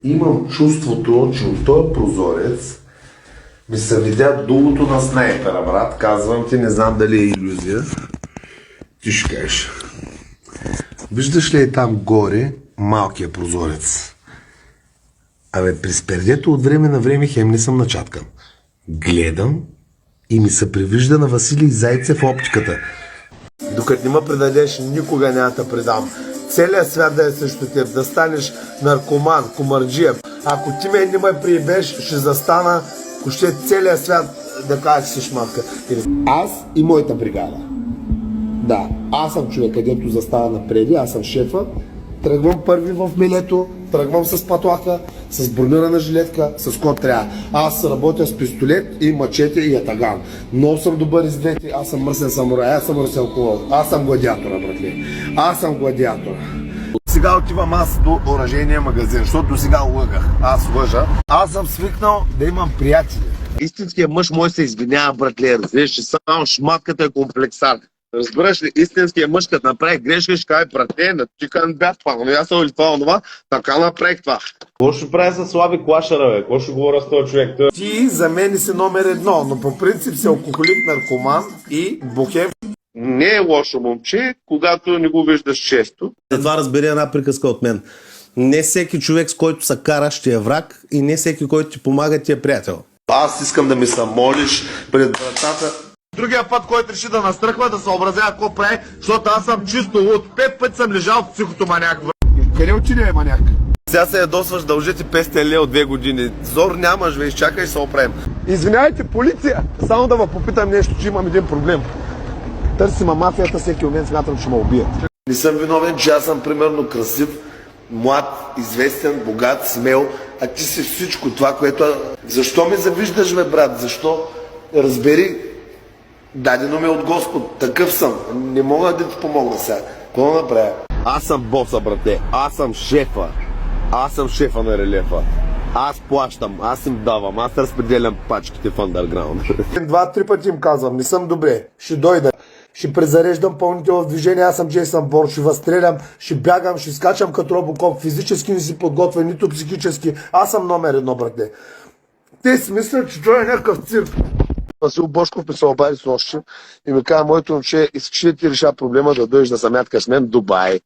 Имам чувството, че от този прозорец ми се видя дулото на снайпера, брат. Казвам ти, не знам дали е илюзия. Ти ще кажеш. Виждаш ли там горе малкия прозорец? Абе, през пердето от време на време хем не съм начаткан. Гледам и ми се привижда на Василий Зайцев в оптиката. Докато не ме предадеш, никога няма да предам. Целият свят да е срещу теб, да станеш наркоман, комарджия. Ако ти ме не ме приебеш, ще застана, ако ще целият свят да кажа, че си шматка. Аз и моята бригада. Да, аз съм човек, където застава напреди, аз съм шефа. Тръгвам първи в милето, тръгвам с патлака, с бронирана жилетка, с какво трябва. Аз работя с пистолет и мачете и ятаган. Много съм добър из двете, аз съм мръсен самурай, аз съм мръсен колон. Аз съм гладиатора, братле. Аз съм гладиатора. Сега отивам аз до оръжейния магазин, защото до сега лъгах. Аз лъжа. Аз съм свикнал да имам приятели. Истинският мъж мой се извинява, братле, разбираш, само шматката е комплексар. Разбираш ли, истинският мъж, като направи грешка, ще каже, брате, ти не бях това, но аз съм или това, онова, така направих това. Какво ще прави с Слави Клашера, бе? Какво ще говоря с този човек? Ти за мен си номер едно, но по принцип си алкохолик, наркоман и бухем. Не е лошо момче, когато не го виждаш често. Затова разбери една приказка от мен. Не всеки човек, с който се караш, ти е враг и не всеки, който ти помага, ти е приятел. Аз искам да ми се молиш пред вратата. Другия път, който реши да настръхва, да съобразява какво прави, защото аз съм чисто луд. 5 пъти съм лежал в психото маняк. Къде отиде, маняк? Сега се ядосваш, дължите 500 лева от 2 години. Зор нямаш, бе, изчакай и се оправим. Извинявайте, полиция! Само да ме попитам нещо, че имам един проблем. Търсим мафията, всеки момент смятам, че ме убият. Не съм виновен, че аз съм примерно красив, млад, известен, богат, смел, а ти си всичко това, което... Защо ме завиждаш, бе, брат? Защо? Разбери, дадено ми от Господ, такъв съм. Не мога да ти помогна сега. Какво да направя? Аз съм боса, брате. Аз съм шефа. Аз съм шефа на релефа. Аз плащам, аз им давам, аз разпределям пачките в андерграунд. 2-3 пъти им казвам, не съм добре, ще дойда. Ще презареждам пълните в движение, аз съм Джейсън Борн, ще възстрелям, ще бягам, ще скачам като Робокоп, физически не си подготвен, нито психически. Аз съм номер едно, брате. Те си мислят, че това е някакъв цирк. Васил Бошков ми се обади с нощи и ми каза, моето момче, искаш ли ти реша проблема да дойдеш да се мяткаш с мен в Дубай?